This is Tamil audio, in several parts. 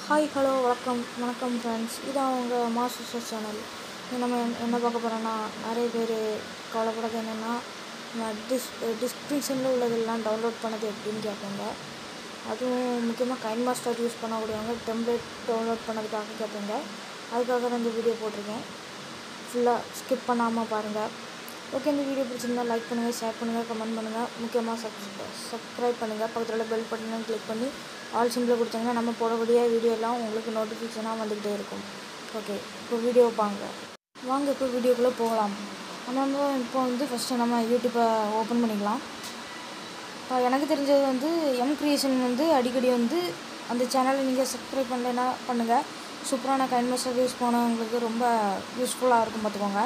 ஹாய் ஹலோ வணக்கம் ஃப்ரெண்ட்ஸ். இதான் உங்கள் மாஸ்டர் சேனல். நம்ம என்ன பார்க்க போகிறோன்னா, நிறைய பேர் கவலைப்படுறது என்னென்னா, டிஸ்கிரிப்ஷனில் உள்ளதெல்லாம் டவுன்லோட் பண்ணது எப்படின்னு கேட்பாங்க. அதுவும் முக்கியமாக கைன் மாஸ்டர் யூஸ் பண்ணக்கூடியவங்க டெம்ப்ளேட் டவுன்லோட் பண்ணதுக்காக கேட்பாங்க. அதுக்காக தான் இந்த வீடியோ போட்டிருக்கேன். ஃபுல்லாக ஸ்கிப் பண்ணாமல் பாருங்கள். ஓகே, இந்த வீடியோ பிடிச்சிருந்தா லைக் பண்ணுங்கள், ஷேர் பண்ணுங்கள், கமெண்ட் பண்ணுங்கள். முக்கியமாக சப்ஸ்கிரைப் பண்ணுங்கள். பக்கத்தில் உள்ள பெல் பட்டனை கிளிக் பண்ணி ஆல் சிம்பிளை கொடுத்தீங்கன்னா நம்ம போடக்கூடிய வீடியோ எல்லாம் உங்களுக்கு நோட்டிஃபிகேஷனாக வந்துக்கிட்டே இருக்கும். ஓகே, இப்போ வீடியோ வாங்க இப்போ வீடியோக்குள்ளே போகலாம். நம்ம இப்போ ஃபஸ்ட்டு நம்ம யூடியூப்பை ஓப்பன் பண்ணிக்கலாம். இப்போ எனக்கு தெரிஞ்சது எம் கிரியேஷன் அடிக்கடி அந்த சேனலை நீங்கள் சப்ஸ்கிரைப் பண்ணலைன்னா பண்ணுங்கள். சூப்பரான கைன் மாஸ்டர் யூஸ் போனவங்களுக்கு ரொம்ப யூஸ்ஃபுல்லாக இருக்கும், பார்த்துக்கோங்க.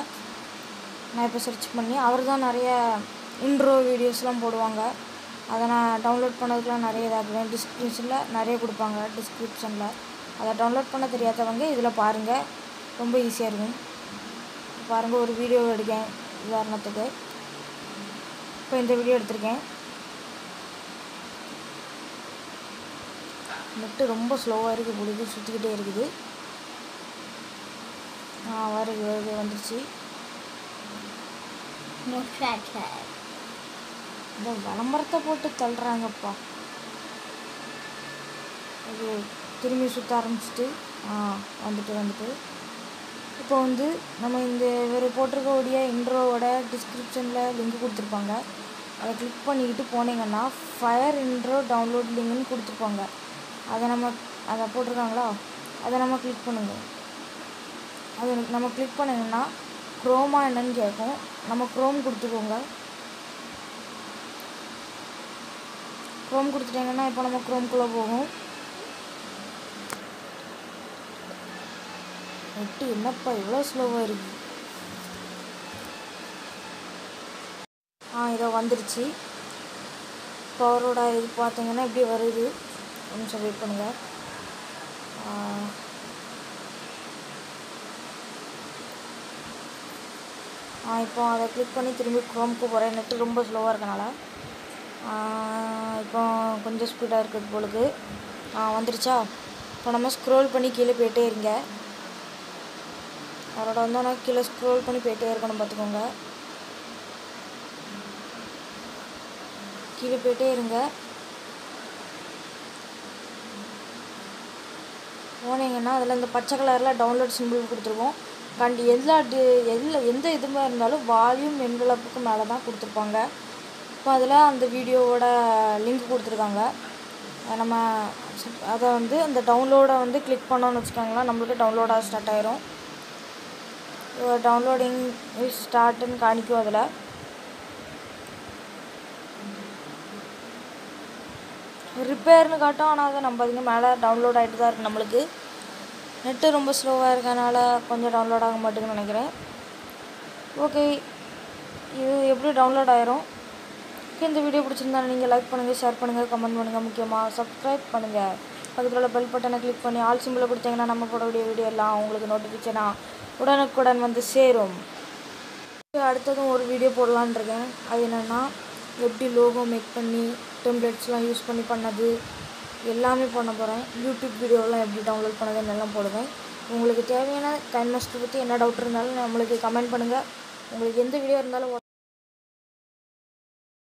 நான் இப்போ சர்ச் பண்ணி அவர் தான் நிறைய இன்ட்ரோ வீடியோஸ்லாம் போடுவாங்க. அதை நான் டவுன்லோட் பண்ணதுக்கெலாம் நிறைய இதாகுவேன். டிஸ்கிரிப்ஷனில் நிறைய கொடுப்பாங்க. டிஸ்கிரிப்ஷனில் அதை டவுன்லோட் பண்ண தெரியாதவங்க இதில் பாருங்கள், ரொம்ப ஈஸியாக இருக்கும். பாருங்கள், ஒரு வீடியோ எடுக்கேன் உதாரணத்துக்கு. இப்போ இந்த வீடியோ எடுத்திருக்கேன். நெட்டு ரொம்ப ஸ்லோவாக இருக்குது, பொழுது சுற்றிக்கிட்டே இருக்குது. வருது வந்துடுச்சு. இந்த விளம்பரத்தை போட்டு தள்ளுறாங்கப்பா. அது திரும்பி சுற்ற ஆரம்பிச்சிட்டு வந்துட்டு இப்போ நம்ம இந்த இவர் போட்டிருக்கக்கூடிய இன்ட்ரோவோட டிஸ்கிரிப்ஷனில் லிங்க் கொடுத்துருப்பாங்க. அதை கிளிக் பண்ணிக்கிட்டு போனீங்கன்னா ஃபயர் இன்ட்ரோ டவுன்லோட் லிங்க்னு கொடுத்துருப்பாங்க. அதை போட்டிருக்காங்களா, அதை நம்ம கிளிக் பண்ணுங்க. அது நம்ம கிளிக் பண்ணிங்கன்னா க்ரோமா என்னன்னு கேட்கும். நம்ம க்ரோம் கொடுத்துக்கோங்க. க்ரோம் கொடுத்துட்டிங்கன்னா இப்போ நம்ம க்ரோம்குள்ளே போகும். நெட்டு என்னப்பா இவ்வளோ ஸ்லோவாக இருக்குது. இதோ வந்துடுச்சு. பவரோட இது பார்த்தீங்கன்னா இப்படி வருது. கொஞ்சம் வெயிட் பண்ணுங்கள். இப்போ அதை கிளிக் பண்ணி திரும்பி க்ரோம்க்கு போகிறேன். நெட்டு ரொம்ப ஸ்லோவாக இருக்கனால இப்போ கொஞ்சம் ஸ்பீடாக இருக்குது பொழுது. வந்துருச்சா? இப்போ நம்ம ஸ்க்ரோல் பண்ணி கீழே போயிட்டே இருங்க. அவரோட நான் கீழே ஸ்க்ரோல் பண்ணி போயிட்டே இருக்கணும், பார்த்துக்கோங்க. கீழே போயிட்டே இருங்க. போனீங்கன்னா அதில் இந்த பச்சை கலரில் டவுன்லோட் சிம்பிள் கொடுத்துருவோம். எந்த இதுவாக இருந்தாலும் வால்யூம் என்வலப்புக்கு மேலே தான் கொடுத்துருப்பாங்க. இப்போ அதில் அந்த வீடியோவோட லிங்க் கொடுத்துருக்காங்க. நம்ம அதை அந்த டவுன்லோடை கிளிக் பண்ணோன்னு வச்சுக்கோங்களேன், நம்மளுக்கு டவுன்லோடாக ஸ்டார்ட் ஆயிரும். டவுன்லோடிங் ஸ்டார்ட்டுன்னு காணிக்கும். அதில் ரிப்பேர்னு காட்டும், ஆனால் அதை நம்பாதீங்க, மேலே டவுன்லோட் ஆகிட்டு தான் இருக்குது. நம்மளுக்கு நெட்டு ரொம்ப ஸ்லோவாக இருக்கனால கொஞ்சம் டவுன்லோட் ஆக மாட்டேங்குன்னு நினைக்கிறேன். ஓகே, இது எப்படி டவுன்லோட் ஆயிரும். இந்த வீடியோ பிடிச்சிருந்தா நீங்கள் லைக் பண்ணுங்கள், ஷேர் பண்ணுங்கள், கமெண்ட் பண்ணுங்கள். முக்கியமாக சப்ஸ்கிரைப் பண்ணுங்கள். பக்கத்தில் உள்ள பெல் பட்டனை கிளிக் பண்ணி ஆல் சிம்பிளை கொடுத்தீங்கன்னா நம்ம போடக்கூடிய வீடியோ எல்லாம் உங்களுக்கு நோட்டிஃபிகேஷனாக உடனுக்குடன் சேரும். அடுத்ததும் ஒரு வீடியோ போடலான்னு இருக்கேன். அது என்னென்னா, எப்படி லோகோ மேக் பண்ணி டெம்ப்ளேட்ஸ்லாம் யூஸ் பண்ணி பண்ணது எல்லாமே பண்ண போகிறேன். யூடியூப் வீடியோலாம் எப்படி டவுன்லோட் பண்ணதுன்னு எல்லாம் போடுவேன். உங்களுக்கு தேவையான கைன் மாஸ்டர் பற்றி என்ன டவுட் இருந்தாலும் நம்மளுக்கு கமெண்ட் பண்ணுங்கள். உங்களுக்கு எந்த வீடியோ இருந்தாலும்